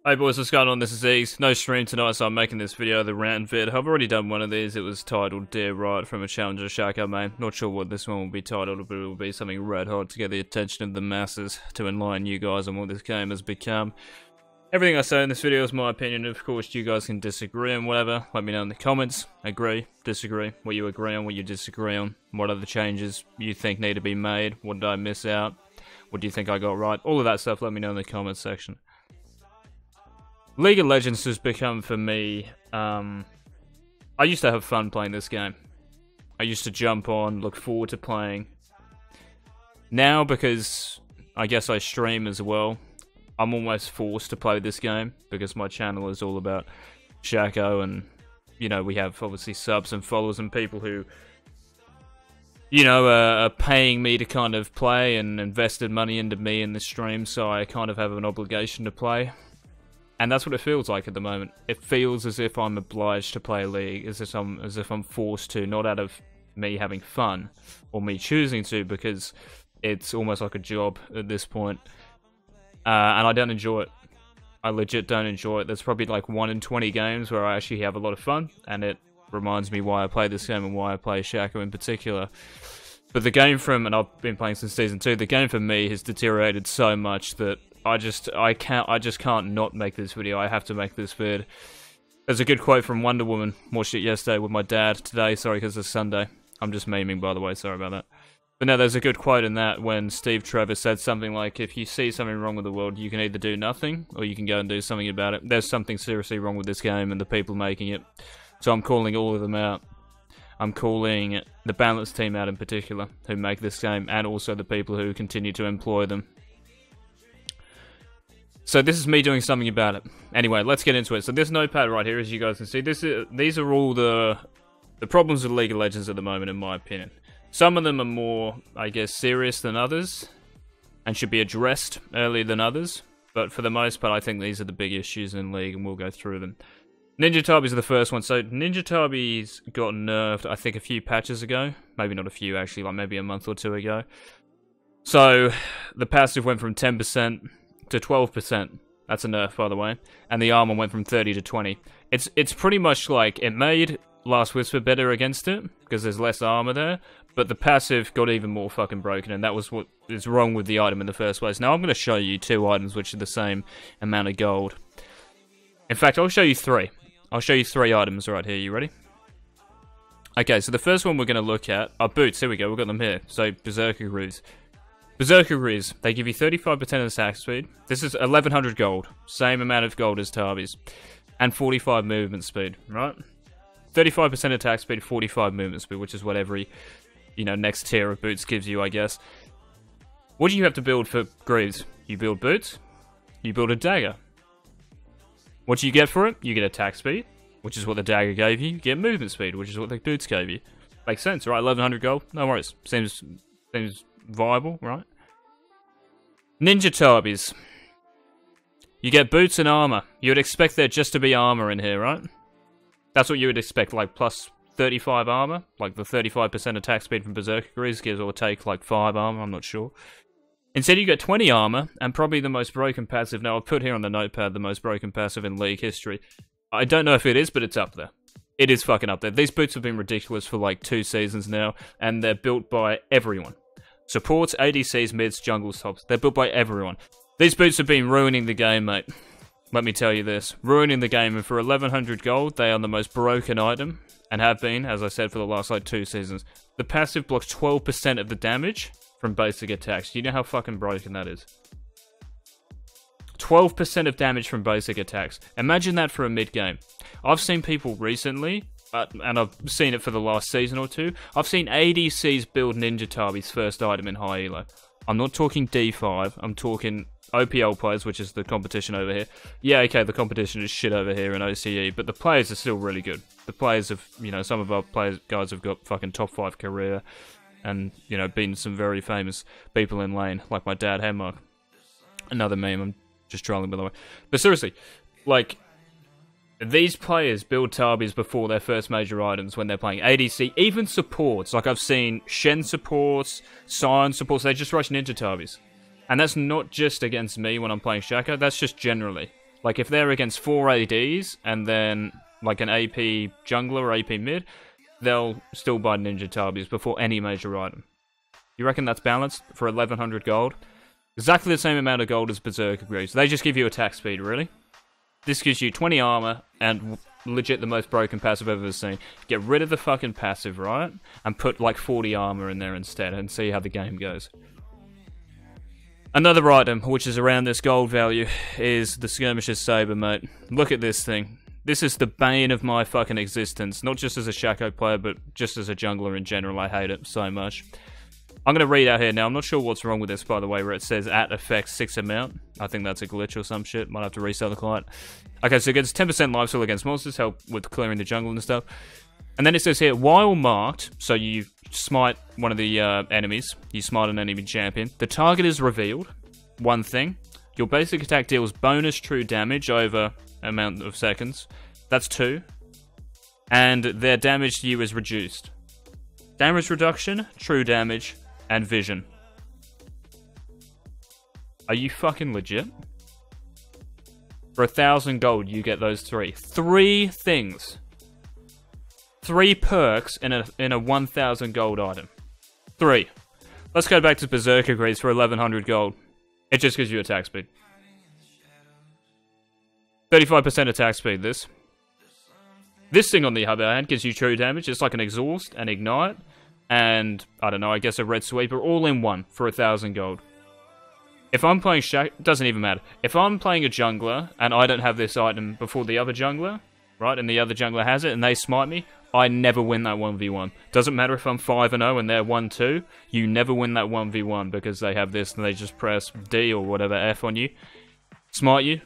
Hey boys, what's going on? This is Ease. No stream tonight, so I'm making this video, the rant vid. I've already done one of these. It was titled Dear Right from a Challenger Shaco main. Not sure what this one will be titled, but it will be something red hot to get the attention of the masses, to enlighten you guys on what this game has become. Everything I say in this video is my opinion. Of course, you guys can disagree and whatever. Let me know in the comments. Agree, disagree, what you agree on, what you disagree on. What other changes you think need to be made. What did I miss out? What do you think I got right? All of that stuff, let me know in the comments section. League of Legends has become, for me, I used to have fun playing this game. I used to jump on, look forward to playing. Now, because I guess I stream as well, I'm almost forced to play this game, because my channel is all about Shaco, and, you know, we have, obviously, subs and followers and people who, you know, are paying me to kind of play and invested money into me in the stream, so I kind of have an obligation to play. And that's what it feels like at the moment. It feels as if I'm obliged to play a league, as if I'm forced to, not out of me having fun or me choosing to, because it's almost like a job at this point. And I don't enjoy it. I legit don't enjoy it. There's probably like 1 in 20 games where I actually have a lot of fun, and it reminds me why I play this game and why I play Shaco in particular. But the game and I've been playing since Season 2, the game for me has deteriorated so much that I just can't not make this video. I have to make this vid. There's a good quote from Wonder Woman. Watched it yesterday with my dad. Today, sorry, because it's Sunday. I'm just memeing, by the way. Sorry about that. But no, there's a good quote in that when Steve Trevor said something like, if you see something wrong with the world, you can either do nothing, or you can go and do something about it. There's something seriously wrong with this game and the people making it. So I'm calling all of them out. I'm calling the Balance team out in particular, who make this game, and also the people who continue to employ them. So this is me doing something about it. Anyway, let's get into it. So this notepad right here, as you guys can see, these are all the problems with League of Legends at the moment, in my opinion. Some of them are more, I guess, serious than others, and should be addressed earlier than others. But for the most part, I think these are the big issues in League, and we'll go through them. Ninja Tabis are the first one. So Ninja Tabis got nerfed, I think, a few patches ago. Maybe not a few, actually, like maybe a month or two ago. So the passive went from 10% to 12%. That's a nerf, by the way. And the armor went from 30 to 20. It's pretty much like it made Last Whisper better against it, because there's less armor there, but the passive got even more fucking broken, and that was what is wrong with the item in the first place. Now I'm going to show you 2 items which are the same amount of gold. In fact, I'll show you 3. I'll show you 3 items right here. You ready? Okay, so the first one we're going to look at are boots. Here we go. We've got them here. So Berserker Greaves. Berserker Greaves, they give you 35% attack speed. This is 1100 gold. Same amount of gold as Tabis. And 45 movement speed, right? 35% attack speed, 45 movement speed, which is what every, you know, next tier of boots gives you, I guess. What do you have to build for Greaves? You build boots, you build a dagger. What do you get for it? You get attack speed, which is what the dagger gave you. You get movement speed, which is what the boots gave you. Makes sense, right? 1100 gold, no worries. Seems viable, right? Ninja Tabis. You get boots and armor. You would expect there just to be armor in here, right? That's what you would expect, like plus 35 armor. Like the 35% attack speed from Berserker Greaves gives or take like 5 armor, I'm not sure. Instead you get 20 armor, and probably the most broken passive. Now I've put here on the notepad the most broken passive in League history. I don't know if it is, but it's up there. It is fucking up there. These boots have been ridiculous for like 2 seasons now, and they're built by everyone. Supports, ADCs, mids, jungles, tops. They're built by everyone. These boots have been ruining the game, mate. Let me tell you this. Ruining the game, and for 1100 gold, they are the most broken item, and have been, as I said, for the last like 2 seasons. The passive blocks 12% of the damage from basic attacks. Do you know how fucking broken that is? 12% of damage from basic attacks. Imagine that for a mid-game. I've seen people recently, and I've seen it for the last season or 2, I've seen ADCs build Ninja Tabis' first item in high elo. I'm not talking D5, I'm talking OPL players, which is the competition over here. Yeah, okay, the competition is shit over here in OCE, but the players are still really good. The players have, you know, some of our guys have got fucking top 5 career, and, you know, beaten some very famous people in lane, like my dad, Henmark. Another meme, I'm just trolling, by the way. But seriously, like, these players build Tabis before their first major items when they're playing ADC, even supports. Like, I've seen Shen supports, Sion supports, they just rush Ninja Tabis. And that's not just against me when I'm playing Shaco, that's just generally. Like, if they're against 4 ADs, and then, like, an AP jungler or AP mid, they'll still buy Ninja Tabis before any major item. You reckon that's balanced for 1100 gold? Exactly the same amount of gold as Berserker Greaves. They just give you attack speed, really? This gives you 20 armor, and legit the most broken passive I've ever seen. Get rid of the fucking passive, right? And put, like, 40 armor in there instead, and see how the game goes. Another item, which is around this gold value, is the Skirmisher's Saber, mate. Look at this thing. This is the bane of my fucking existence. Not just as a Shaco player, but just as a jungler in general. I hate it so much. I'm going to read out here now. I'm not sure what's wrong with this, by the way, where it says at effects 6 amount. I think that's a glitch or some shit. Might have to restart the client. Okay, so it gets 10% lifesteal against monsters, help with clearing the jungle and stuff. And then it says here, while marked, so you smite one of the enemies, you smite an enemy champion, the target is revealed. One thing, your basic attack deals bonus true damage over amount of seconds. That's 2. And their damage to you is reduced. Damage reduction, true damage, and vision. Are you fucking legit? For 1,000 gold, you get those 3. 3 things. 3 perks in a 1,000 gold item. 3. Let's go back to Berserker Greaves for 1,100 gold. It just gives you attack speed. 35% attack speed, this. This thing on the other hand gives you true damage. It's like an exhaust, an ignite, and, I don't know, I guess a red sweeper, all in one for 1,000 gold. If I'm playing Shaco, doesn't even matter. If I'm playing a jungler, and I don't have this item before the other jungler, right, and the other jungler has it, and they smite me, I never win that 1v1. Doesn't matter if I'm 5-0 and they're 1-2, you never win that 1v1 because they have this and they just press D or whatever F on you, smite you,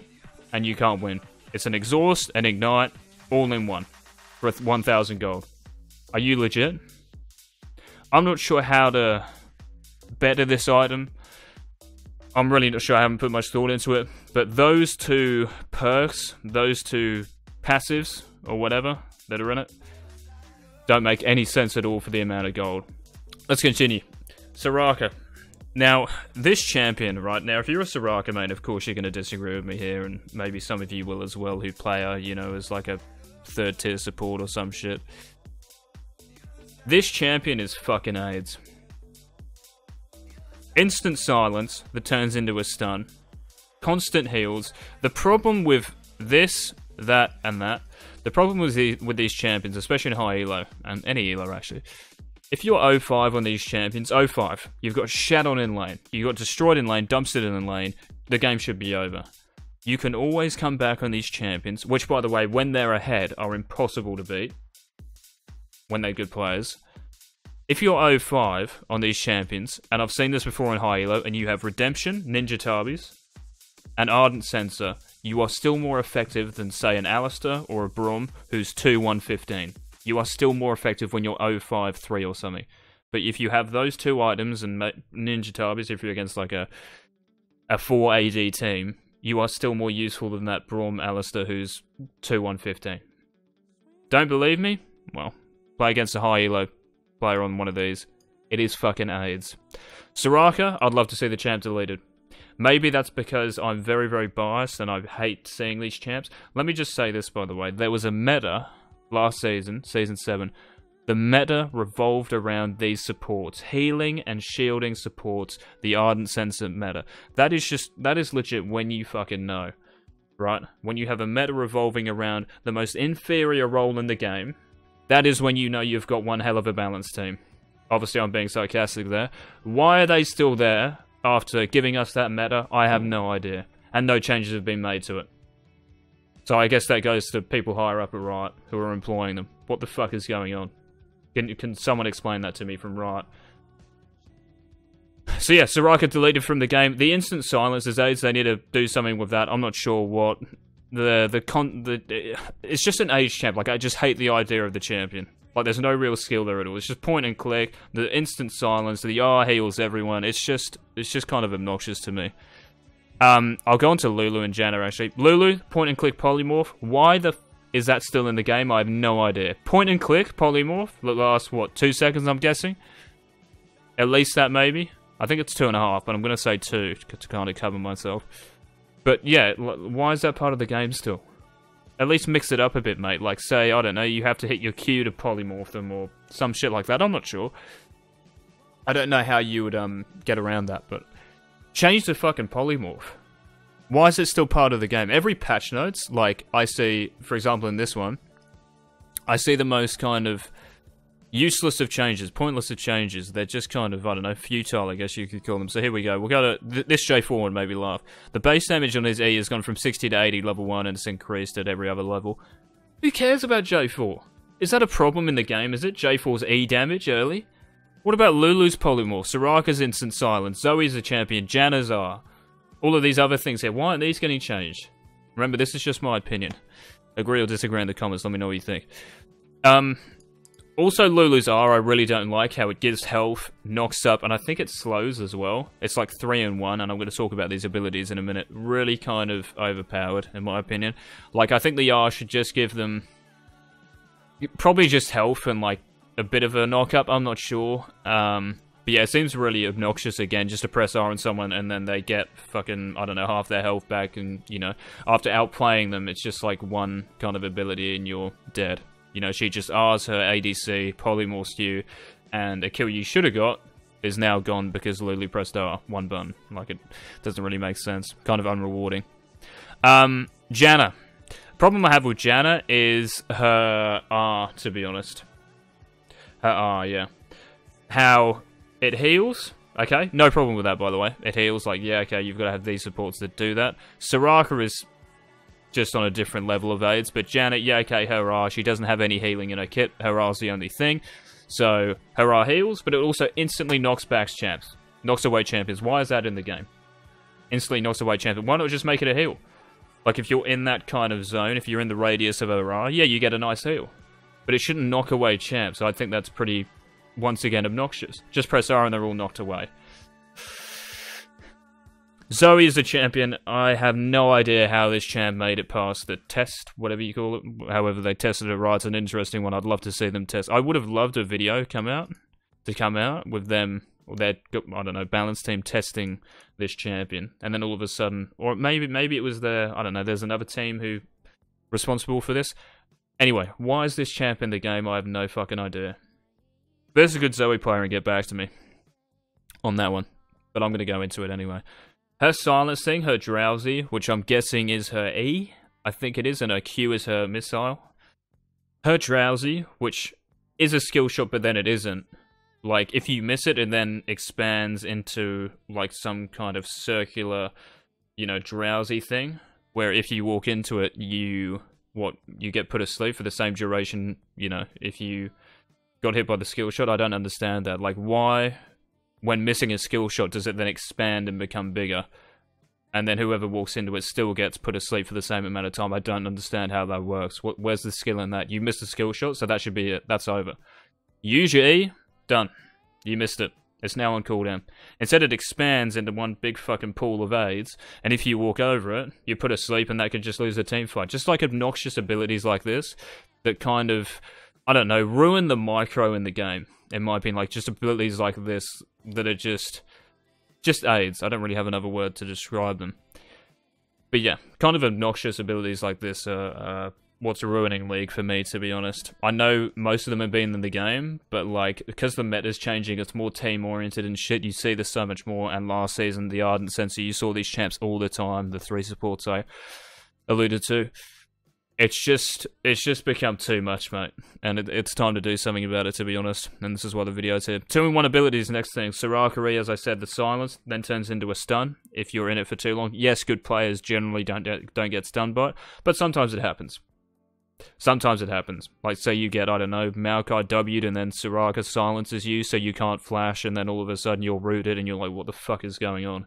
and you can't win. It's an exhaust, an ignite, all in one for 1,000 gold. Are you legit? I'm not sure how to better this item. I'm really not sure. I haven't put much thought into it. But those 2 perks, those 2 passives, or whatever, that are in it, don't make any sense at all for the amount of gold. Let's continue. Soraka. Now, this champion, right now, if you're a Soraka main, of course you're going to disagree with me here, and maybe some of you will as well, who play her, you know, as like a 3rd tier support or some shit. This champion is fucking AIDS. Instant silence that turns into a stun. Constant heals. The problem with this, that, and that, the problem with these champions, especially in high elo, and any elo actually, if you're 0-5 on these champions, 0-5, you've got shat on in lane, you got destroyed in lane, dumpstered in lane, the game should be over. You can always come back on these champions, which by the way, when they're ahead, are impossible to beat. When they're good players. If you're 0-5 on these champions, and I've seen this before in high elo, and you have Redemption, Ninja Tabis, and Ardent Sensor, you are still more effective than, say, an Alistair or a Braum who's 2-1-15. You are still more effective when you're 0-5-3 or something. But if you have those 2 items and Ninja Tabis, if you're against like a 4 AD team, you are still more useful than that Braum Alistair who's 2-1-15. Don't believe me? Well, play against a high elo player on one of these. It is fucking AIDS. Soraka, I'd love to see the champ deleted. Maybe that's because I'm very, very biased and I hate seeing these champs. Let me just say this, by the way. There was a meta last season, Season 7. The meta revolved around these supports. Healing and shielding supports. The Ardent Sensor meta. That is legit when you fucking know. Right? When you have a meta revolving around the most inferior role in the game, that is when you know you've got one hell of a balanced team. Obviously, I'm being sarcastic there. Why are they still there after giving us that meta? I have no idea. And no changes have been made to it. So I guess that goes to people higher up at Riot who are employing them. What the fuck is going on? Can someone explain that to me from Riot? So yeah, Soraka deleted from the game. The instant silence is AIDS. They need to do something with that. I'm not sure what. It's just an age champ. Like, I just hate the idea of the champion. Like, there's no real skill there at all. It's just point and click. The instant silence. The R heals everyone. It's just kind of obnoxious to me. I'll go on to Lulu and Janna, actually. Lulu, point and click polymorph. Why the is that still in the game? I have no idea. Point and click polymorph. Last, what, 2 seconds, I'm guessing? At least that, maybe? I think it's 2.5, but I'm going to say 2 to kind of cover myself. But yeah, why is that part of the game still? At least mix it up a bit, mate. Like, say, I don't know, you have to hit your Q to polymorph them or some shit like that. I'm not sure. I don't know how you would get around that, but change the fucking polymorph. Why is it still part of the game? Every patch notes, like I see, for example, in this one, I see the most kind of useless of changes, pointless of changes. They're just kind of, I don't know, futile, I guess you could call them. So here we go. We'll go to this J4 one, made me laugh. The base damage on his E has gone from 60 to 80 level 1, and it's increased at every other level. Who cares about J4? Is that a problem in the game? Is it J4's E damage early? What about Lulu's polymorph, Soraka's instant silence, Zoe's a champion, Janna's are? All of these other things here. Why aren't these getting changed? Remember, this is just my opinion. Agree or disagree in the comments. Let me know what you think. Also, Lulu's R, I really don't like how it gives health, knocks up, and I think it slows as well. It's like 3 in 1, and I'm going to talk about these abilities in a minute. Really kind of overpowered, in my opinion. Like, I think the R should just give them probably just health and, like, a bit of a knock-up. I'm not sure. But yeah, it seems really obnoxious, again, just to press R on someone, and then they get fucking, I don't know, half their health back, and, you know, after outplaying them, it's just like one kind of ability, and you're dead. You know, she just R's her ADC, polymorphs you, and a kill you should have got is now gone because Lulu pressed R, one button. Like, it doesn't really make sense. Kind of unrewarding. Janna. Problem I have with Janna is her R, to be honest. Her R, yeah. How it heals. Okay, no problem with that, by the way. It heals, like, yeah, okay, you've got to have these supports that do that. Soraka is just on a different level of aids, but Janna, yeah, okay, her R, she doesn't have any healing in her kit. Her R's the only thing. So, her R heals, but it also instantly knocks back champs. Knocks away champions. Why is that in the game? Instantly knocks away champions. Why not just make it a heal? Like, if you're in that kind of zone, if you're in the radius of her R, yeah, you get a nice heal. But it shouldn't knock away champs. I think that's pretty, once again, obnoxious. Just press R and they're all knocked away. Zoe is a champion. I have no idea how this champ made it past the test, whatever you call it. However they tested it right. It's an interesting one. I'd love to see them test. I would have loved a video come out with them, or their, I don't know, balance team testing this champion. And then all of a sudden, or maybe it was their, I don't know, there's another team who responsible for this. Anyway, why is this champ in the game? I have no fucking idea. There's a good Zoe player and get back to me on that one. But I'm going to go into it anyway. Her silence thing, her drowsy, which I'm guessing is her E. I think it is, and her Q is her missile. Her drowsy, which is a skill shot, but then it isn't. Like, if you miss it, it then expands into, like, some kind of circular, you know, drowsy thing. Where if you walk into it, you get put asleep for the same duration, you know, if you got hit by the skill shot. I don't understand that. Like, why, when missing a skill shot, does it then expand and become bigger? And then whoever walks into it still gets put asleep for the same amount of time. I don't understand how that works. Where's the skill in that? You missed a skill shot, so that should be it. That's over. Use your E, done. You missed it. It's now on cooldown. Instead, it expands into one big fucking pool of aids, and if you walk over it, you put asleep, and that could just lose a team fight. Just like obnoxious abilities like this that kind of, I don't know, ruin the micro in the game. In my opinion, like, just abilities like this that are just aids. I don't really have another word to describe them. But yeah, kind of obnoxious abilities like this are what's ruining League for me, to be honest. I know most of them have been in the game, but like, because the meta's changing, it's more team-oriented and shit, you see this so much more, and last season, the Ardent Sensor, you saw these champs all the time, the 3 supports I alluded to. It's just become too much, mate. And it's time to do something about it, to be honest. And this is why the video's here. 2-in-1 abilities, next thing. Soraka, as I said, the silence, then turns into a stun if you're in it for too long. Yes, good players generally don't get stunned by it, but sometimes it happens. Sometimes it happens. Like, say you get, I don't know, Maokai W'd and then Soraka silences you so you can't flash, and then all of a sudden you're rooted and you're like, what the fuck is going on?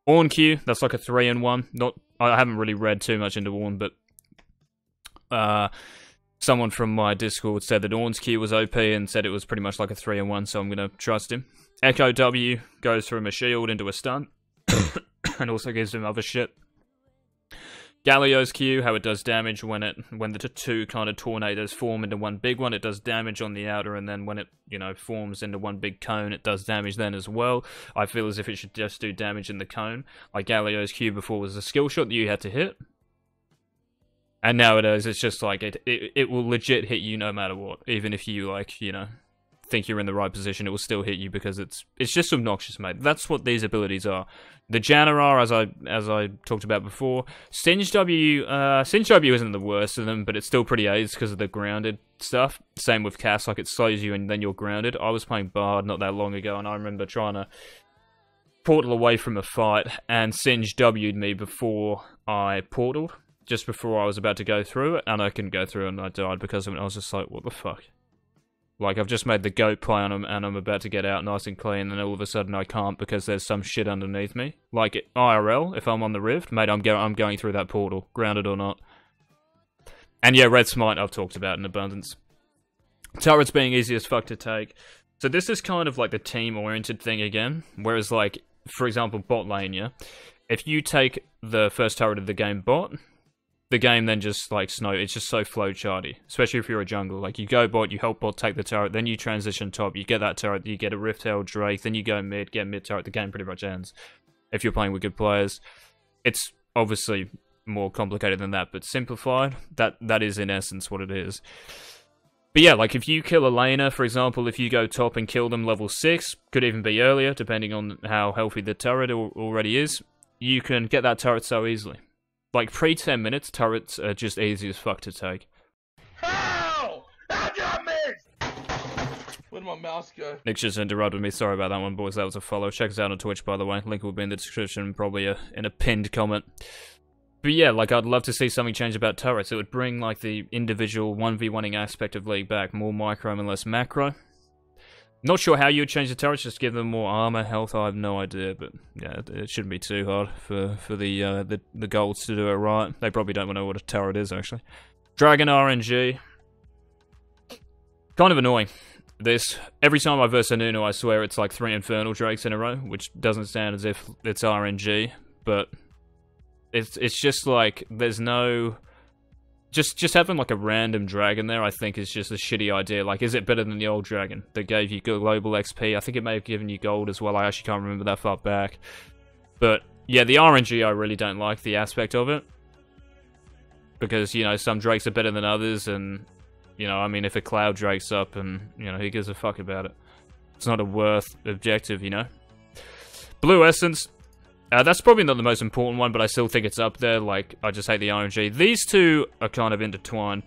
Ornn Q, that's like a 3-in-1. I haven't really read too much into Ornn, but someone from my Discord said that Ornn's Q was OP and said it was pretty much like a 3-in-1, so I'm going to trust him. Echo W goes from a shield into a stun, and also gives him other shit. Galio's Q, how it does damage when the two kind of tornadoes form into one big one, it does damage on the outer, and then when it, you know, forms into one big cone, it does damage then as well. I feel as if it should just do damage in the cone. Like Galio's Q before was a skill shot that you had to hit. And nowadays, it's just like, it will legit hit you no matter what. Even if you, like, you know, think you're in the right position, it will still hit you because it's just obnoxious, mate. That's what these abilities are. The Janna, as I talked about before, Singe W isn't the worst of them, but it's still pretty AIDS because of the grounded stuff. Same with Cass, like it slows you and then you're grounded. I was playing Bard not that long ago, and I remember trying to portal away from a fight, and Singe W'd me before I portaled, just before I was about to go through it, and I couldn't go through it, and I died because of it. I was just like, what the fuck? Like, I've just made the goat play on him, and I'm about to get out nice and clean, and all of a sudden I can't because there's some shit underneath me. Like, IRL, if I'm on the Rift, mate, I'm going through that portal, grounded or not. And yeah, Red Smite I've talked about in abundance. Turrets being easy as fuck to take. So this is kind of like the team-oriented thing again, whereas, like, for example, bot lane, yeah? If you take the first turret of the game bot, the game then just, like, it's just so flowcharty, especially if you're a jungle. Like, you go bot, you help bot take the turret, then you transition top, you get that turret, you get a Rift Herald Drake, then you go mid, get mid turret, the game pretty much ends. If you're playing with good players. It's obviously more complicated than that, but simplified, that is in essence what it is. But yeah, like, if you kill a laner, for example, if you go top and kill them level 6, could even be earlier, depending on how healthy the turret already is, you can get that turret so easily. Like, pre-10 minutes, turrets are just easy as fuck to take. How? How'd you miss? Where'd my mouse go? Nick just interrupted me, sorry about that one, boys, that was a follow. Check us out on Twitch, by the way, link will be in the description, probably in a pinned comment. But yeah, like, I'd love to see something change about turrets. It would bring, like, the individual 1v1ing aspect of League back, more micro and less macro. Not sure how you would change the turrets, just give them more armor, health, I have no idea, but yeah, it shouldn't be too hard for the golds to do it right. They probably don't know what a turret is, actually. Dragon RNG. Kind of annoying. This, every time I verse a Nunu, I swear it's like 3 Infernal Drakes in a row, which doesn't sound as if it's RNG, but it's just like, there's no... Just having, like, a random dragon there, I think, is just a shitty idea. Like, is it better than the old dragon that gave you global XP? I think it may have given you gold as well. I actually can't remember that far back. But, yeah, the RNG, I really don't like the aspect of it. Because, you know, some drakes are better than others, and, you know, I mean, if a cloud drake's up, and, you know, who gives a fuck about it? It's not a worth objective, you know? Blue Essence. That's probably not the most important one, but I still think it's up there. Like, I just hate the RNG. These two are kind of intertwined.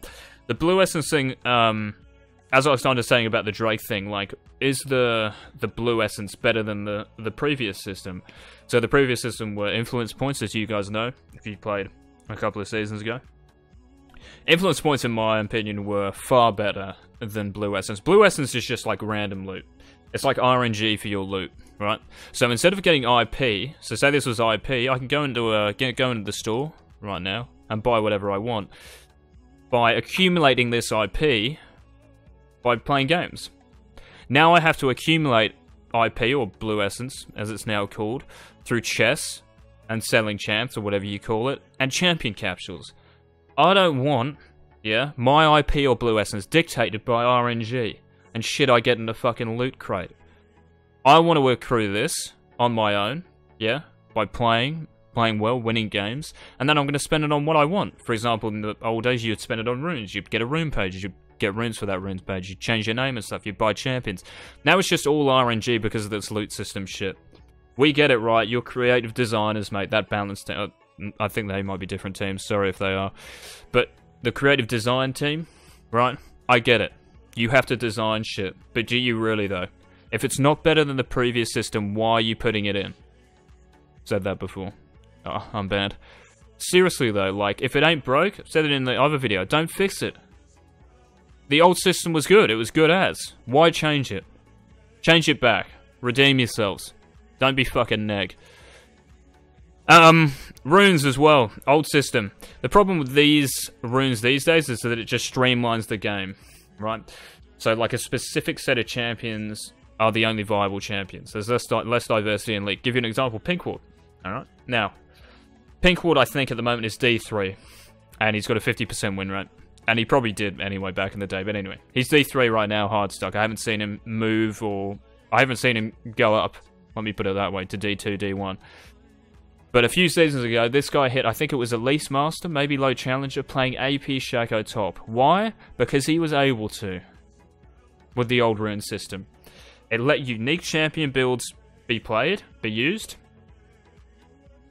The Blue Essence thing, as I was kind of saying about the Drake thing, like, is the Blue Essence better than the previous system? So the previous system were influence points, as you guys know, if you played a couple of seasons ago. Influence points, in my opinion, were far better than Blue Essence. Blue Essence is just like random loot. It's like RNG for your loot, right? So instead of getting IP, so say this was IP, I can go into the store right now and buy whatever I want by accumulating this IP by playing games. Now I have to accumulate IP, or Blue Essence, as it's now called, through chess and selling champs, or whatever you call it, and champion capsules. I don't want, yeah, my IP or Blue Essence dictated by RNG. And shit I get in the fucking loot crate. I want to accrue this on my own, yeah, by playing well, winning games, and then I'm going to spend it on what I want. For example, in the old days, you'd spend it on runes. You'd get a rune page, you'd get runes for that runes page, you'd change your name and stuff, you'd buy champions. Now it's just all RNG because of this loot system shit. We get it right, you're creative designers, mate, that balanced out. I think they might be different teams, sorry if they are. But the creative design team, right, I get it. You have to design shit, but do you really, though? If it's not better than the previous system, why are you putting it in? Said that before. Oh, I'm bad. Seriously, though, like, if it ain't broke, I've said it in the other video, don't fix it. The old system was good, it was good as. Why change it? Change it back. Redeem yourselves. Don't be fucking neg. Runes as well. Old system. The problem with these runes these days is that it just streamlines the game. Right? So, like, a specific set of champions are the only viable champions. There's less diversity in League. Give you an example, Pinkward. Alright? Now, Pinkwood, I think, at the moment is D3. And he's got a 50% win rate. And he probably did anyway back in the day. But anyway, he's D3 right now, hard stuck. I haven't seen him move or... I haven't seen him go up, let me put it that way, to D2, D1. But a few seasons ago, this guy hit, I think it was a Lease Master, maybe Low Challenger, playing AP Shaco top. Why? Because he was able to. With the old rune system. It let unique champion builds be played, be used.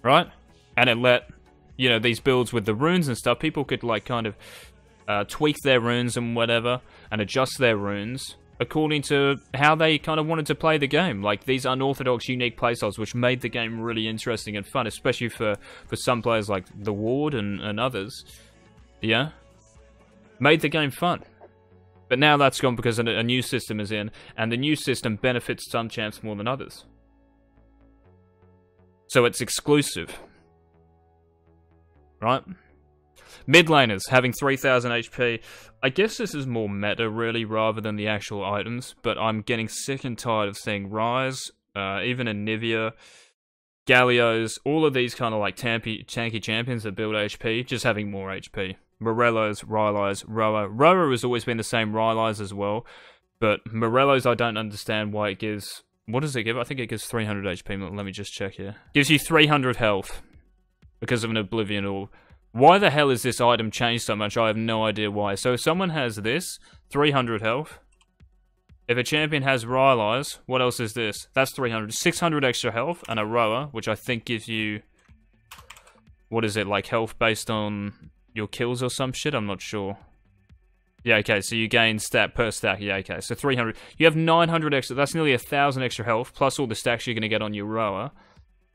Right? And it let, you know, these builds with the runes and stuff, people could, like, kind of tweak their runes and whatever, and adjust their runes according to how they kind of wanted to play the game. Like, these unorthodox, unique playstyles, which made the game really interesting and fun, especially for some players like the Ward and others. Yeah? Made the game fun. But now that's gone because a new system is in, and the new system benefits some champs more than others. So it's exclusive. Right? Mid laners having 3000 HP. I guess this is more meta, really, rather than the actual items, but I'm getting sick and tired of seeing Ryze, even Anivia, Gallios, all of these kind of like tanky champions that build HP, just having more HP. Morellos, Rylai's, Roa. Roa has always been the same, Rylai's as well, but Morellos I don't understand why it gives... What does it give? I think it gives 300 HP, let me just check here. Gives you 300 health because of an Oblivion Orb. Why the hell is this item changed so much? I have no idea why. So if someone has this, 300 health. If a champion has Rylai's, what else is this? That's 300. 600 extra health and a Roa, which I think gives you... What is it, like health based on your kills or some shit? I'm not sure. Yeah, okay, so you gain stat per stack. Yeah, okay, so 300. You have 900 extra. That's nearly 1,000 extra health, plus all the stacks you're going to get on your Roa.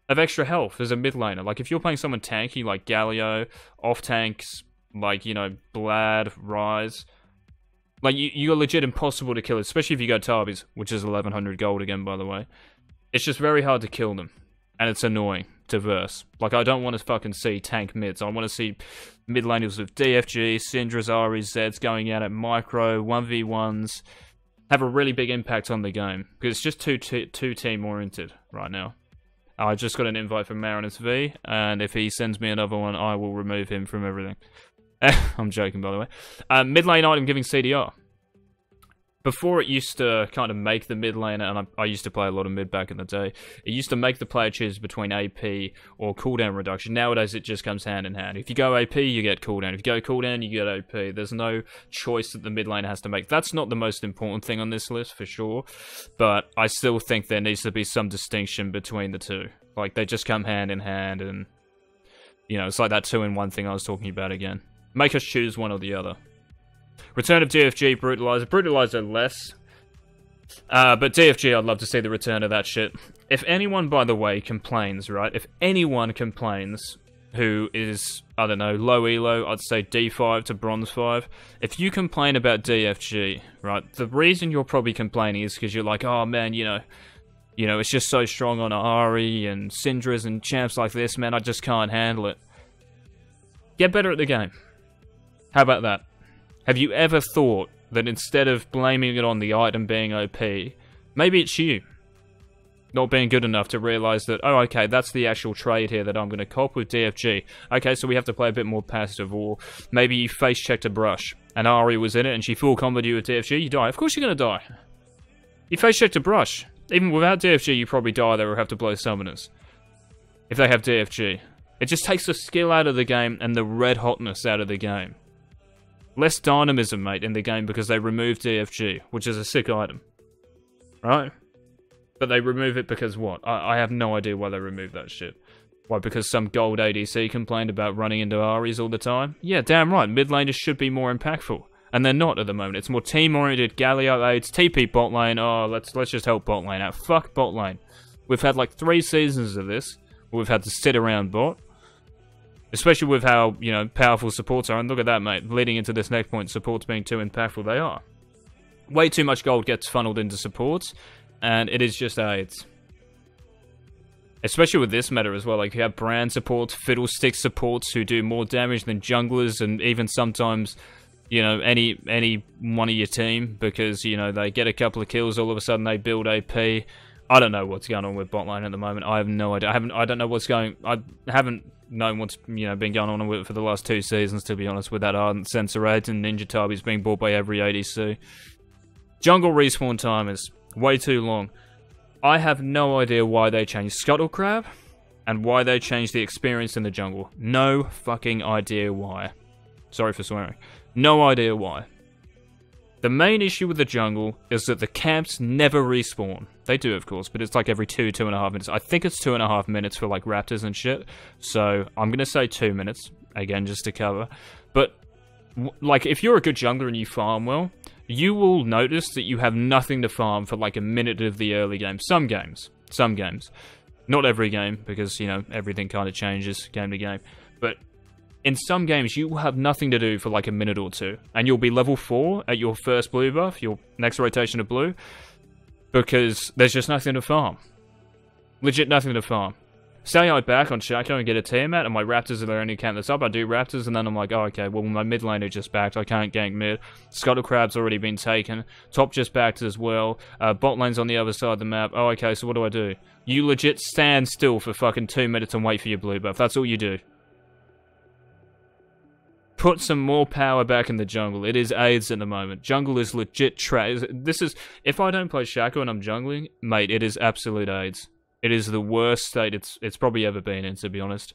Of extra health as a mid laner. Like, if you're playing someone tanky, like Galio, off-tanks, like, you know, Blad, Ryze, like, you're legit impossible to kill, especially if you go Tarbies, which is 1100 gold again, by the way. It's just very hard to kill them, and it's annoying to verse. Like, I don't want to fucking see tank mids. I want to see mid laners with DFG, Syndra's, Aries, Zeds going out at micro, 1v1s, have a really big impact on the game, because it's just too team-oriented right now. I just got an invite from Marinus V, and if he sends me another one, I will remove him from everything. I'm joking, by the way. Mid lane item giving CDR. Before, it used to kind of make the mid laner, and I used to play a lot of mid back in the day, it used to make the player choose between AP or cooldown reduction. Nowadays, it just comes hand in hand. If you go AP, you get cooldown. If you go cooldown, you get AP. There's no choice that the mid laner has to make. That's not the most important thing on this list, for sure, but I still think there needs to be some distinction between the two. Like, they just come hand in hand, and, you know, it's like that 2-in-1 thing I was talking about again. Make us choose one or the other. Return of DFG, Brutalizer. Brutalizer less. But DFG, I'd love to see the return of that shit. If anyone, by the way, complains, right? If anyone complains who is, I don't know, low elo, I'd say D5 to Bronze 5. If you complain about DFG, right, the reason you're probably complaining is because you're like, oh man, you know, it's just so strong on Ahri and Syndra's and champs like this, man, I just can't handle it. Get better at the game. How about that? Have you ever thought that instead of blaming it on the item being OP, maybe it's you not being good enough to realize that, oh, okay, that's the actual trade here that I'm going to cop with DFG. Okay, so we have to play a bit more passive, or maybe you face-checked a brush, and Ahri was in it, and she full comboed you with DFG, you die. Of course you're going to die. You face-checked a brush. Even without DFG, you probably die there or have to blow summoners. If they have DFG. It just takes the skill out of the game and the red hotness out of the game. Less dynamism, mate, in the game because they removed DFG, which is a sick item. Right? But they remove it because what? I have no idea why they removed that shit. Why, because some gold ADC complained about running into Aries all the time? Yeah, damn right, mid laners should be more impactful. And they're not at the moment. It's more team-oriented, Galio aids, TP bot lane, oh, let's just help bot lane out. Fuck bot lane. We've had like 3 seasons of this, where we've had to sit around bot. Especially with how, you know, powerful supports are. And look at that, mate. Leading into this next point, supports being too impactful. They are. Way too much gold gets funneled into supports, and it is just aids. Especially with this meta as well. Like, you have brand supports, fiddlestick supports who do more damage than junglers, and even sometimes, you know, any one of your team, because, you know, they get a couple of kills, all of a sudden they build AP. I don't know what's going on with bot lane at the moment. I have no idea. I don't know what's going... I haven't known what's been going on with it for the last 2 seasons, to be honest, with that ardent sensor rate and Ninja Tabis being bought by every ADC. Jungle respawn time is way too long. I have no idea why they changed Scuttle Crab and why they changed the experience in the jungle. No fucking idea why. Sorry for swearing. No idea why. The main issue with the jungle is that the camps never respawn. They do, of course, but it's like every 2.5 minutes. I think it's 2.5 minutes for like raptors and shit. So I'm gonna say 2 minutes, again, just to cover. But like, if you're a good jungler and you farm well, you will notice that you have nothing to farm for like a minute of the early game. Some games. Not every game, because, everything kind of changes game to game. But in some games, you will have nothing to do for like a minute or two. And you'll be level 4 at your first blue buff, your next rotation of blue, because there's just nothing to farm. Legit nothing to farm. Say I back on Shaco and get a Tiamat, and my Raptors are the only camp that's up. I do Raptors, and then I'm like, oh, okay, well, my mid laner just backed. I can't gank mid. Scuttle Crab's already been taken. Top just backed as well. Bot lane's on the other side of the map. Oh, okay, so what do? You legit stand still for fucking 2 minutes and wait for your blue buff. That's all you do. Put some more power back in the jungle. It is AIDS at the moment. Jungle is legit trash. If I don't play Shaco and I'm jungling, mate, it is absolute AIDS. It is the worst state it's probably ever been in, to be honest.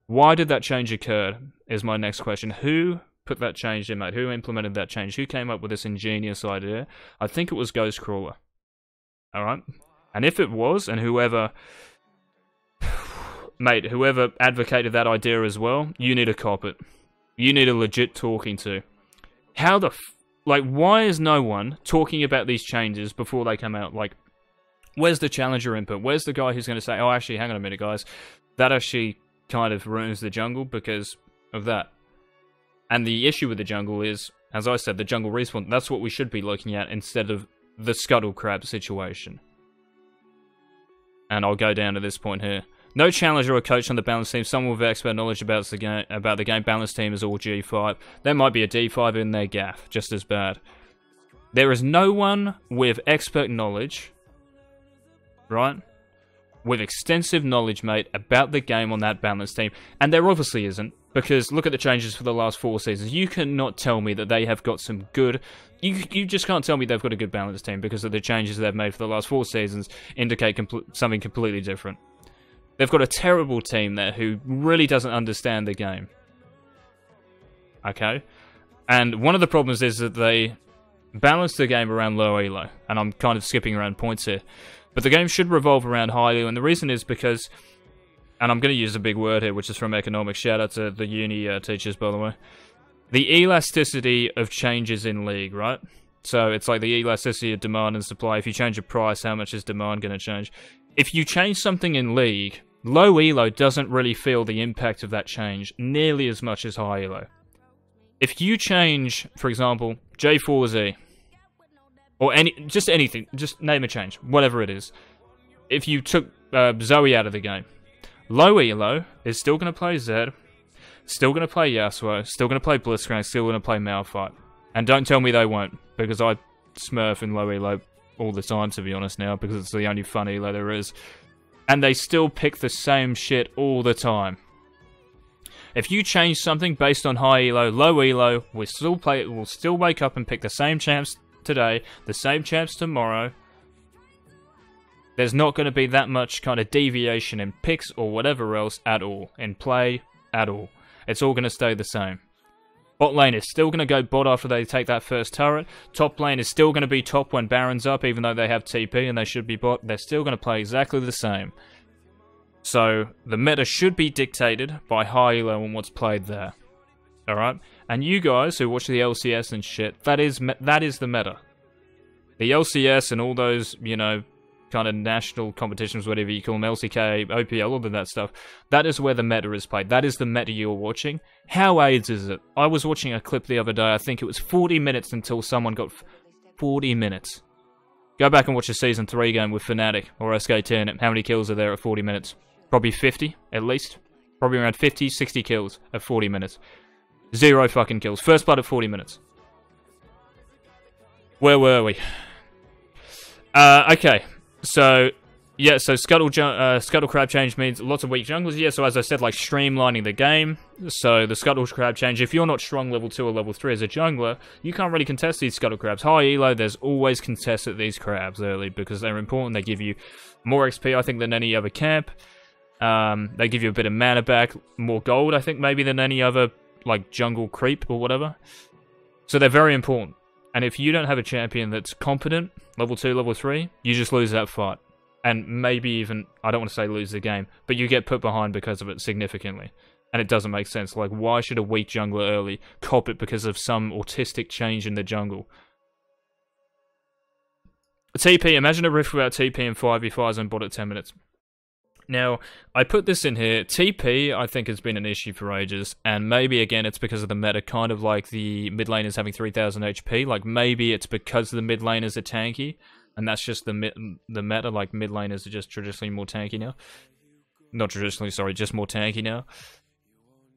Why did that change occur, is my next question. Who put that change in, mate? Who implemented that change? Who came up with this ingenious idea? I think it was Ghostcrawler. Alright? And if it was, and whoever... mate, whoever advocated that idea as well, you need to cop it. You need a legit talking to. How the why is no one talking about these changes before they come out? Like, where's the challenger input? Where's the guy who's going to say, oh, actually, hang on a minute, guys. That actually kind of ruins the jungle because of that. And the issue with the jungle is, as I said, the jungle respawn. That's what we should be looking at instead of the Scuttle Crab situation. And I'll go down to this point here. No challenger or coach on the balanced team. Someone with expert knowledge about the game. Balanced team is all G5. There might be a D5 in their gaff, just as bad. There is no one with expert knowledge, right? With extensive knowledge, mate, about the game on that balanced team. And there obviously isn't, because look at the changes for the last 4 seasons. You cannot tell me that they have got some good... You just can't tell me they've got a good balanced team because of the changes they've made for the last 4 seasons indicate something completely different. They've got a terrible team there who really doesn't understand the game. Okay? And one of the problems is that they balance the game around low elo. And I'm kind of skipping around points here. But the game should revolve around high elo. And the reason is because... And I'm going to use a big word here, which is from economics. Shout out to the uni teachers, by the way. The elasticity of changes in League, right? So it's like the elasticity of demand and supply. If you change a price, how much is demand going to change? If you change something in League... Low elo doesn't really feel the impact of that change nearly as much as high elo. If you change, for example, J4Z, or just anything, just name a change, whatever it is. If you took Zoe out of the game, low elo is still going to play Zed, still going to play Yasuo, still going to play Blitzcrank, still going to play Malphite. And don't tell me they won't, because I smurf in low elo all the time, to be honest now, because it's the only fun elo there is. And they still pick the same shit all the time. If you change something based on high elo, low elo, we'll still wake up and pick the same champs today, the same champs tomorrow. There's not going to be that much kind of deviation in picks or whatever else at all, in play at all. It's all going to stay the same. Bot lane is still going to go bot after they take that first turret. Top lane is still going to be top when Baron's up, even though they have TP and they should be bot. They're still going to play exactly the same. So, the meta should be dictated by high elo and what's played there. Alright? And you guys who watch the LCS and shit, that is the meta. The LCS and all those, kind of national competitions, whatever you call them, LCK, OPL, all of that stuff, that is where the meta is played. That is the meta you're watching. How AIDS is it? I was watching a clip the other day, I think it was 40 minutes until someone got 40 minutes. Go back and watch a Season 3 game with Fnatic or SK10. How many kills are there at 40 minutes? Probably 50, at least. Probably around 50, 60 kills at 40 minutes. 0 fucking kills. First blood at 40 minutes. Where were we? Okay. So, Yeah, so Scuttle Crab change means lots of weak junglers. Yeah, so as I said, like streamlining the game. So the Scuttle Crab change, if you're not strong level 2 or level 3 as a jungler, you can't really contest these Scuttle Crabs. High elo, there's always contested these crabs early because they're important. They give you more XP, I think, than any other camp. They give you a bit of mana back, more gold, I think, maybe than any other, like, jungle creep or whatever. So they're very important. And if you don't have a champion that's competent, level 2, level 3, you just lose that fight. And maybe even, I don't want to say lose the game, but you get put behind because of it significantly. And it doesn't make sense. Like, why should a weak jungler early cop it because of some autistic change in the jungle? TP, imagine a rift without TP and 5v5s and bot at 10 minutes. Now, I put this in here. TP, I think, has been an issue for ages, and maybe, again, it's because of the meta, kind of like the mid laners having 3000 HP. Like, maybe it's because the mid laners are tanky, and that's just the meta, like, mid laners are just traditionally more tanky now. Not traditionally, sorry, just more tanky now.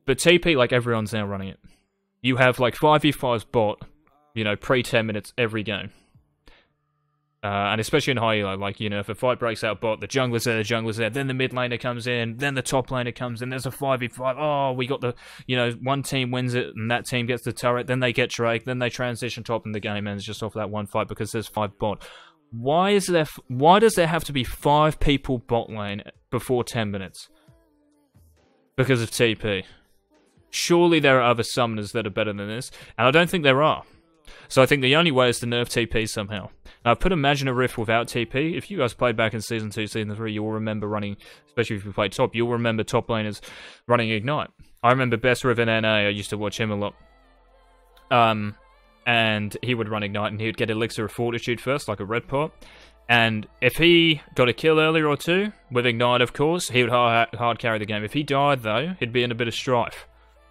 But TP, like, everyone's now running it. You have, like, 5v5's bot, you know, pre-10 minutes every game. And especially in high elo, like, you know, if a fight breaks out bot, the jungler's there, then the mid laner comes in, then the top laner comes in, there's a 5v5, oh, we got the, you know, one team wins it, and that team gets the turret, then they get Drake, then they transition top, and the game ends just off that one fight because there's 5 bot. Why does there have to be 5 people bot lane before 10 minutes? Because of TP. Surely there are other summoners that are better than this, and I don't think there are. So I think the only way is to nerf TP somehow. Now, I've put Imagine a Rift without TP. If you guys played back in Season 2, Season 3, you'll remember running, especially if you played top, you'll remember top laners running Ignite. I remember Best Riv in NA, I used to watch him a lot. And he would run Ignite, and he would get Elixir of Fortitude first, like a red pot. And if he got a kill earlier or two, with Ignite, of course, he would hard carry the game. If he died, though, he'd be in a bit of strife.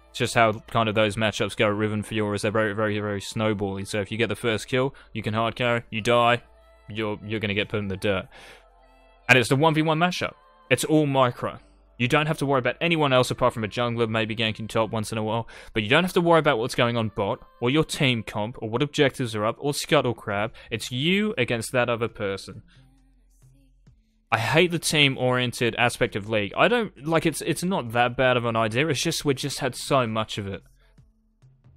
It's just how kind of those matchups go at Riven for Yours. They're very, very, very snowbally. So if you get the first kill, you can hard carry. You die, you're going to get put in the dirt. And it's the 1v1 matchup. It's all micro. You don't have to worry about anyone else apart from a jungler, maybe ganking top once in a while. But you don't have to worry about what's going on bot, or your team comp, or what objectives are up, or Scuttle Crab. It's you against that other person. I hate the team-oriented aspect of League. I don't, like, it's not that bad of an idea, it's just we just had so much of it.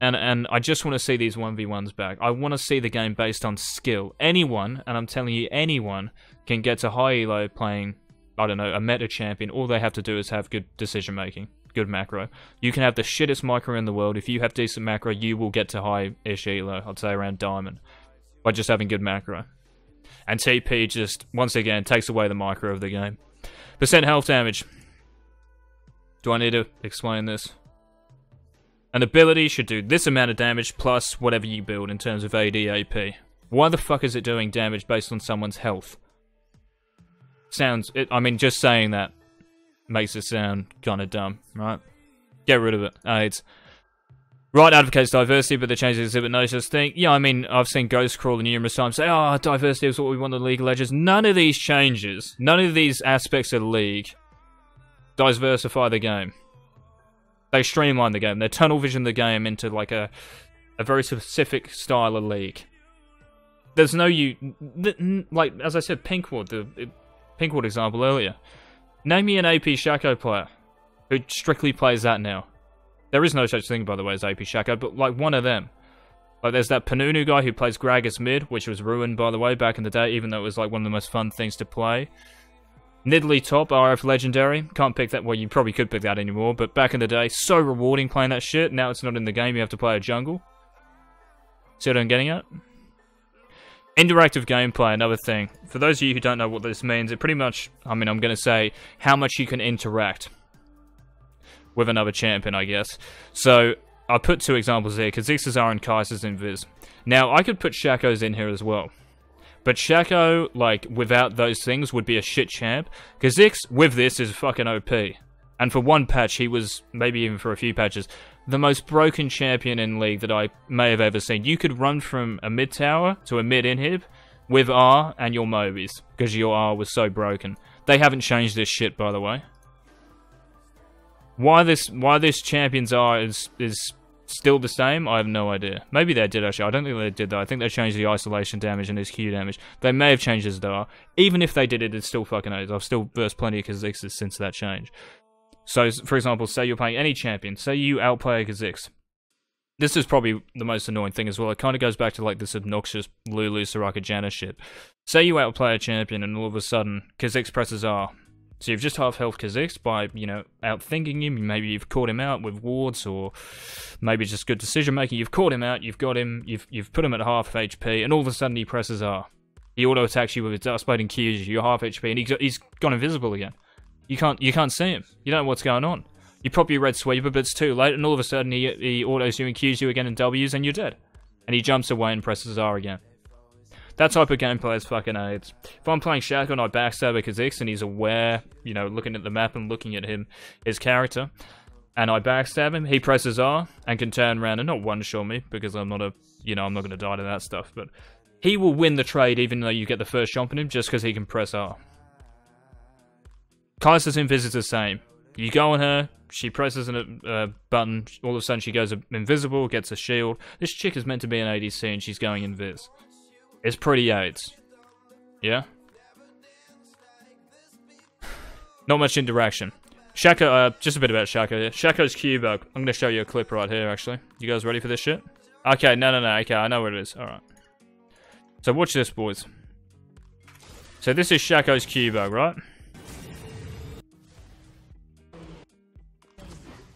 And I just want to see these 1v1s back. I want to see the game based on skill. Anyone, and I'm telling you, anyone, can get to high elo playing, I don't know, a meta champion. All they have to do is have good decision-making, good macro. You can have the shittest micro in the world. If you have decent macro, you will get to high-ish elo, I'd say around diamond, by just having good macro. And TP just, once again, takes away the micro of the game. Percent health damage. Do I need to explain this? An ability should do this amount of damage plus whatever you build in terms of AD, AP. Why the fuck is it doing damage based on someone's health? I mean, just saying that makes it sound kind of dumb, right? Get rid of it. It's... Right advocates diversity, but the changes exhibit no such thing. Yeah, I mean, I've seen Ghost Crawler numerous times say, oh, diversity is what we want in League of Legends. None of these changes, none of these aspects of League diversify the game. They streamline the game. They tunnel vision the game into, like, a very specific style of League. There's no like, as I said, Pinkwood, the Pinkwood example earlier. Name me an AP Shaco player who strictly plays that now. There is no such thing, by the way, as AP Shaco, but, like, one of them. Like, there's that Panunu guy who plays Gragas mid, which was ruined, by the way, back in the day, even though it was, like, one of the most fun things to play. Nidalee top, RF legendary. Can't pick that, well, you probably could pick that anymore, but back in the day, so rewarding playing that shit. Now it's not in the game, you have to play a jungle. See what I'm getting at? Interactive gameplay, another thing. For those of you who don't know what this means, it pretty much, I mean, I'm going to say how much you can interact with another champion, I guess. So, I put 2 examples here, Kha'Zix's are and Kai'Sa's in Viz. Now, I could put Shaco's in here as well. But Shaco, like, without those things, would be a shit champ. Kha'Zix, with this, is fucking OP. And for one patch, he was, maybe even for a few patches, the most broken champion in League that I may have ever seen. You could run from a mid tower to a mid inhib with R and your Mobies, because your R was so broken. They haven't changed this shit, by the way. Why this champion's R is still the same? I have no idea. Maybe they did actually. I don't think they did though. I think they changed the isolation damage and his Q damage. They may have changed his DAR. Even if they did it, it's still fucking AIDS. I've still burst plenty of Kha'Zixes since that change. So, for example, say you're playing any champion. Say you outplay a Kha'Zix. This is probably the most annoying thing as well. It kind of goes back to like this obnoxious Lulu, Soraka, Janna shit. Say you outplay a champion and all of a sudden Kha'Zix presses R. So you've just half health Kha'Zix by, you know, outthinking him. Maybe you've caught him out with wards, or maybe just good decision making. You've caught him out, you've got him, you've put him at half HP, and all of a sudden he presses R. He auto attacks you with his Dust Blade and Qs you. You're half HP, and he's gone invisible again. You can't see him. You don't know what's going on. You pop your red sweeper, but it's too late, and all of a sudden he autos you and Qs you again in Ws, and you're dead. And he jumps away and presses R again. That type of gameplay is fucking AIDS. If I'm playing Shaco and I backstab a Kha'Zix and he's aware, you know, looking at the map and looking at his character, and I backstab him, he presses R and can turn around and not one-shot me, because I'm not I'm not going to die to that stuff, but he will win the trade even though you get the first jump on him just because he can press R. Kai'Sa's invis is the same. You go on her, she presses a button, all of a sudden she goes invisible, gets a shield. This chick is meant to be an ADC and she's going invis. It's pretty AIDS. Yeah? Not much interaction. Shaco, just a bit about Shaco here. Shaco's Q-bug. I'm going to show you a clip right here, actually. You guys ready for this shit? Okay, no. Okay, I know what it is. Alright. So watch this, boys. So this is Shaco's Q-bug, right?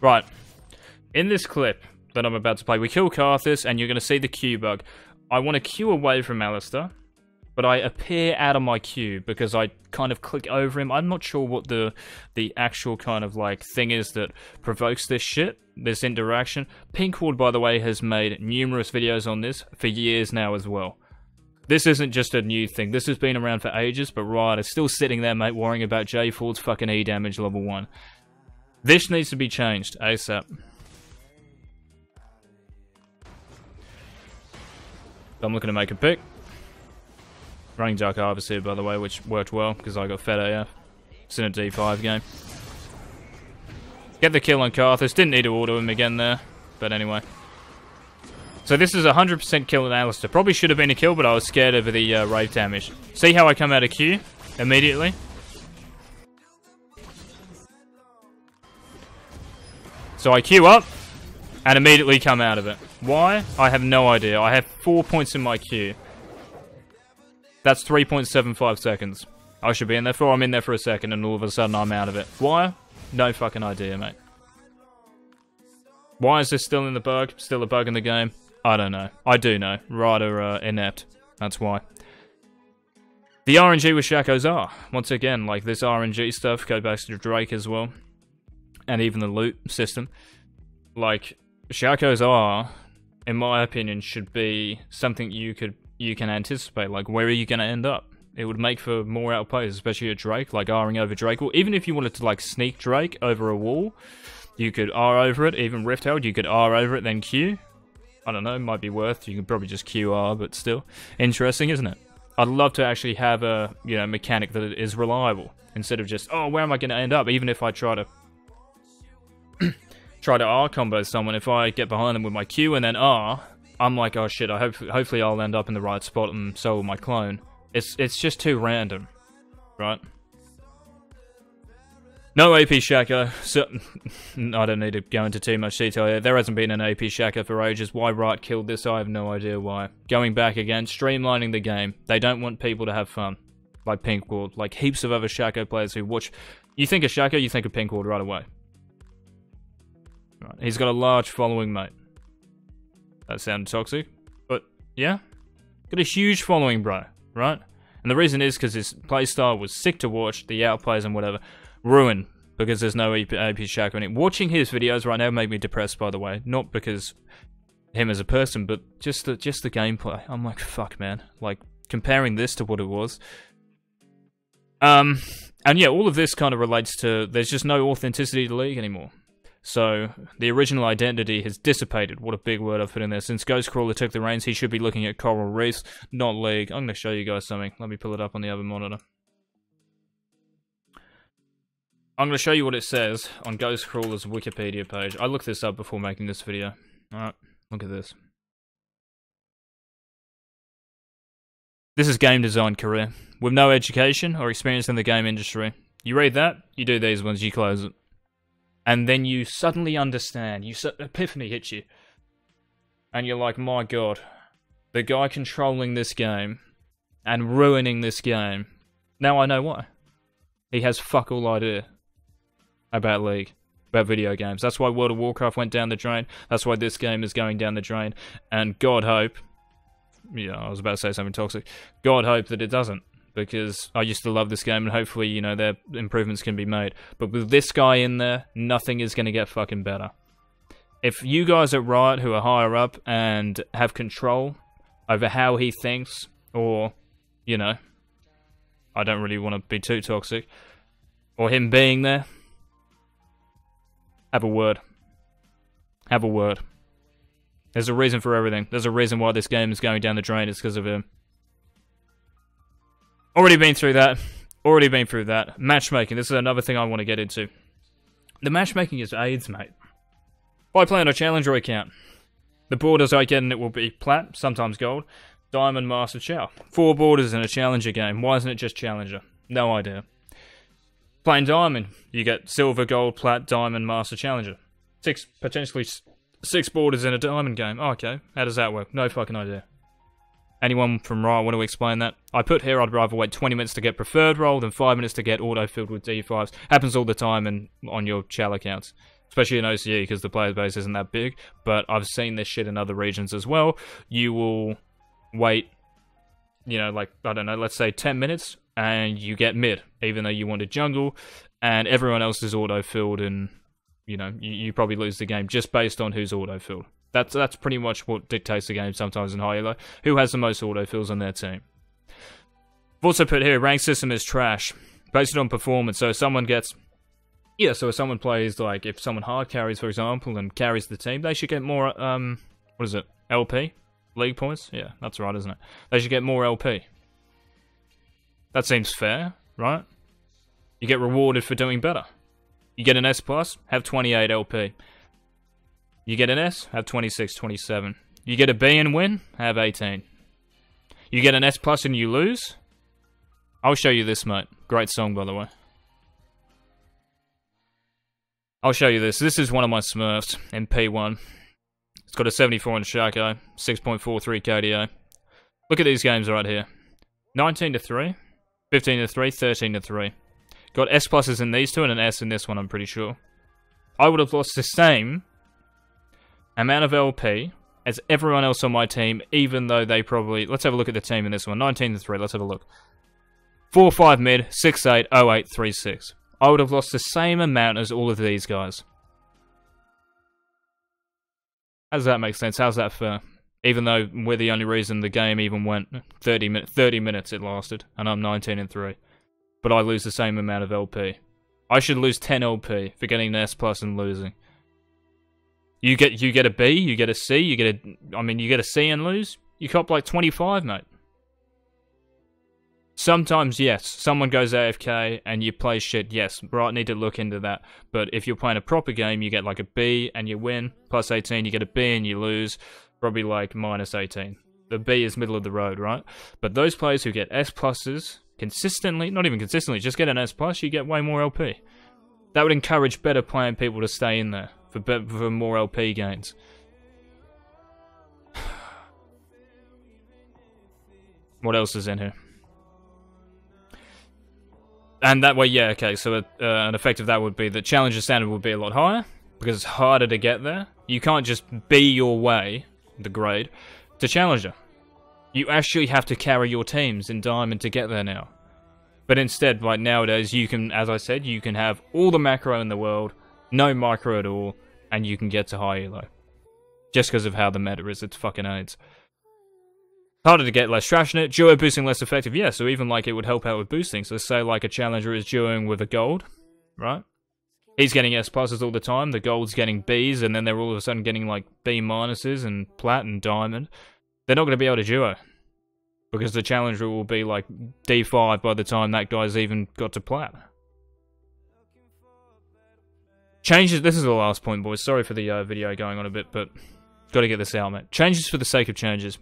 Right. In this clip that I'm about to play, we kill Karthus, and you're going to see the Q-bug. I want to queue away from Alistair, but I appear out of my queue because I kind of click over him. I'm not sure what the actual kind of like thing is that provokes this shit, this interaction. Pinkward, by the way, has made numerous videos on this for years now as well. This isn't just a new thing. This has been around for ages, but Riot is still sitting there, mate, worrying about J Ford's fucking E damage level 1. This needs to be changed ASAP. I'm looking to make a pick. Running Dark Harvest here, by the way, which worked well because I got fed AF. It's in a D5 game. Get the kill on Karthus. Didn't need to auto him again there, but anyway. So this is 100% kill on Alistair. Probably should have been a kill, but I was scared of the rave damage. See how I come out of Q immediately? So I queue up and immediately come out of it. Why? I have no idea. I have 4 points in my queue. That's 3.75 seconds. I should be in there for. I'm in there for a second and all of a sudden I'm out of it. Why? No fucking idea, mate. Why is this still in the bug? Still a bug in the game? I don't know. I do know. Rather inept. That's why. The RNG with Shaco's R. Once again, like this RNG stuff, go back to Drake as well. And even the loot system. Like, Shaco's R, in my opinion, should be something you can anticipate. Like, where are you going to end up? It would make for more outplays, especially at Drake, like R'ing over Drake. Or even if you wanted to, like, sneak Drake over a wall, you could R over it. Even Rift Herald, you could R over it, then Q. I don't know, might be worth. You could probably just QR, but still. Interesting, isn't it? I'd love to actually have a, mechanic that is reliable. Instead of just, oh, where am I going to end up? Even if I try to R combo someone, if I get behind them with my Q and then R, I'm like, oh shit, hopefully I'll end up in the right spot and so will my clone. It's just too random, right? No AP Shaco. So, I don't need to go into too much detail here. There hasn't been an AP Shaco for ages. Why Riot killed this, I have no idea why. Going back again, streamlining the game. They don't want people to have fun. Like Pinkward, like heaps of other Shaco players who watch. You think of Shaco, you think of Pinkward right away. Right. He's got a large following, mate. That sounded toxic, but yeah. Got a huge following, bro, right? And the reason is because his playstyle was sick to watch, the outplays and whatever. Ruined because there's no AP Shaco in it. Watching his videos right now make me depressed, by the way. Not because him as a person, but just the gameplay. I'm like, fuck, man. Like, comparing this to what it was. And yeah, all of this kind of relates to, there's just no authenticity to League anymore. So, the original identity has dissipated. What a big word I've put in there. Since Ghostcrawler took the reins, he should be looking at Coral Reefs, not League. I'm going to show you guys something. Let me pull it up on the other monitor. I'm going to show you what it says on Ghostcrawler's Wikipedia page. I looked this up before making this video. Alright, look at this. This is game design career. With no education or experience in the game industry. You read that, you do these ones, you close it. And then you suddenly understand, epiphany hits you. And you're like, my god, the guy controlling this game and ruining this game, now I know why. He has fuck all idea about League, about video games. That's why World of Warcraft went down the drain, that's why this game is going down the drain, and God hope, yeah, I was about to say something toxic, God hope that it doesn't, because I used to love this game and hopefully, you know, their improvements can be made. But with this guy in there, nothing is going to get fucking better. If you guys at Riot who are higher up and have control over how he thinks, or, you know, I don't really want to be too toxic, or him being there, have a word. Have a word. There's a reason for everything. There's a reason why this game is going down the drain. It's because of him. Already been through that. Already been through that. Matchmaking. This is another thing I want to get into. The matchmaking is AIDS, mate. If I play on a Challenger account, the borders I get in it will be Plat, sometimes Gold, Diamond, Master, Chow. 4 borders in a Challenger game. Why isn't it just Challenger? No idea. Playing Diamond, you get Silver, Gold, Plat, Diamond, Master, Challenger. Potentially 6 borders in a Diamond game. Oh, okay. How does that work? No fucking idea. Anyone from Riot want to explain that? I put here I'd rather wait 20 minutes to get preferred roll than 5 minutes to get auto-filled with D5s. Happens all the time on your Chal accounts. Especially in OCE because the player base isn't that big. But I've seen this shit in other regions as well. You will wait, you know, like, I don't know, let's say 10 minutes and you get mid, even though you wanted jungle, and everyone else is auto-filled and, you know, you probably lose the game just based on who's auto-filled. That's pretty much what dictates the game sometimes in high elo. Who has the most autofills on their team? I've also put here, rank system is trash. Based on performance, so if someone gets... Yeah, so if someone plays, like, if someone hard carries, for example, and carries the team, they should get more, what is it? LP? League points? Yeah, that's right, isn't it? They should get more LP. That seems fair, right? You get rewarded for doing better. You get an S+, have 28 LP. You get an S, have 26, 27. You get a B and win, have 18. You get an S+ and you lose? I'll show you this, mate. Great song, by the way. I'll show you this. This is one of my Smurfs in P1. It's got a 74 in Shaco, 6.43 KDA. Look at these games right here. 19-3, 15-3, 13-3. Got S pluses in these two and an S in this one, I'm pretty sure. I would have lost the same amount of LP as everyone else on my team, even though they probably... Let's have a look at the team in this one. 19-3, let's have a look. 4-5 mid, 6-8, 0-8, 3-6. I would have lost the same amount as all of these guys. How does that make sense? How's that fair? Even though we're the only reason the game even went 30 minutes it lasted, and I'm 19-3. But I lose the same amount of LP. I should lose 10 LP for getting an S+ and losing. You get a B, you get a C, you get a C and lose? You cop like 25, mate. Sometimes, yes, someone goes AFK and you play shit, yes, right, need to look into that. But if you're playing a proper game, you get like a B and you win, plus 18, you get a B and you lose, probably like minus 18. The B is middle of the road, right? But those players who get S pluses consistently, not even consistently, just get an S plus, you get way more LP. That would encourage better playing people to stay in there for more LP gains. What else is in here? And that way, yeah, okay, so an effect of that would be that Challenger standard would be a lot higher, because it's harder to get there. You can't just be your way, the grade, to Challenger. You actually have to carry your teams in Diamond to get there now. But instead, like nowadays, you can, as I said, you can have all the macro in the world, no micro at all, and you can get to high elo. Just because of how the meta is, it's fucking AIDS. Harder to get, less trash in it. Duo boosting less effective, yeah, so even like it would help out with boosting. So say like a Challenger is duoing with a Gold, right? He's getting S pluses all the time, the Gold's getting Bs, and then they're all of a sudden getting like B minuses and Plat and Diamond. They're not going to be able to duo. Because the Challenger will be like D5 by the time that guy's even got to Plat. Changes, this is the last point, boys. Sorry for the video going on a bit, but Got to get this out, mate. Changes for the sake of changes.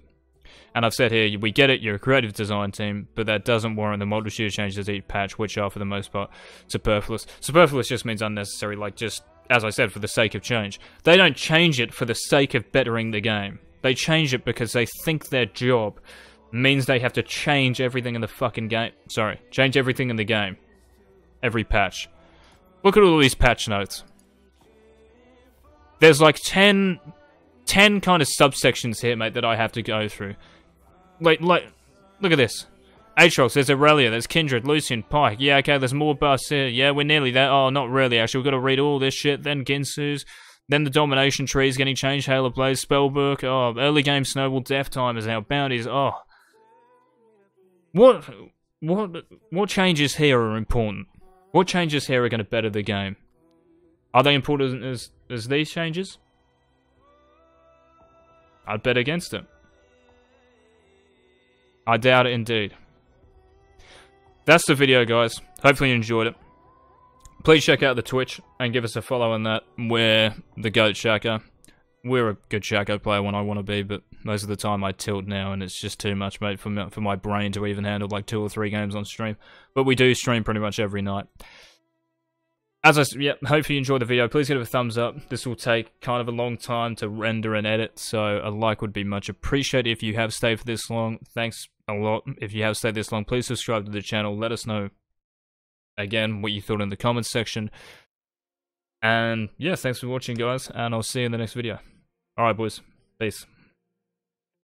And I've said here, we get it, you're a creative design team, but that doesn't warrant the multitude of changes each patch, which are, for the most part, superfluous. Superfluous just means unnecessary, like just, as I said, for the sake of change. They don't change it for the sake of bettering the game. They change it because they think their job means they have to change everything in the fucking game. Sorry, change everything in the game. Every patch. Look at all these patch notes. There's like 10 kind of subsections here, mate, that I have to go through. Like, look at this. Aatrox, there's Aurelia, there's Kindred, Lucian, Pike. Yeah, okay, there's more buffs here. Yeah, we're nearly there. Oh, not really, actually. We've got to read all this shit. Then Ginsu's. Then the Domination tree is getting changed. Hail of Blaze, Spellbook. Oh, early game Snowball, Death Timers now. Bounties. Oh. What changes here are important? What changes here are going to better the game? Are they important as these changes? I'd bet against it. I doubt it indeed. That's the video, guys. Hopefully you enjoyed it. Please check out the Twitch and give us a follow on that. We're the GOAT Shaco. We're a good Shaco player when I want to be, but most of the time I tilt now and it's just too much, mate, for my brain to even handle like 2 or 3 games on stream. But we do stream pretty much every night. As I said, yeah, hopefully you enjoyed the video. Please give it a thumbs up. This will take kind of a long time to render and edit, so a like would be much appreciated. If you have stayed for this long, thanks a lot. If you have stayed this long, please subscribe to the channel. Let us know, again, what you thought in the comments section. And, yeah, thanks for watching, guys, and I'll see you in the next video. Alright, boys. Peace.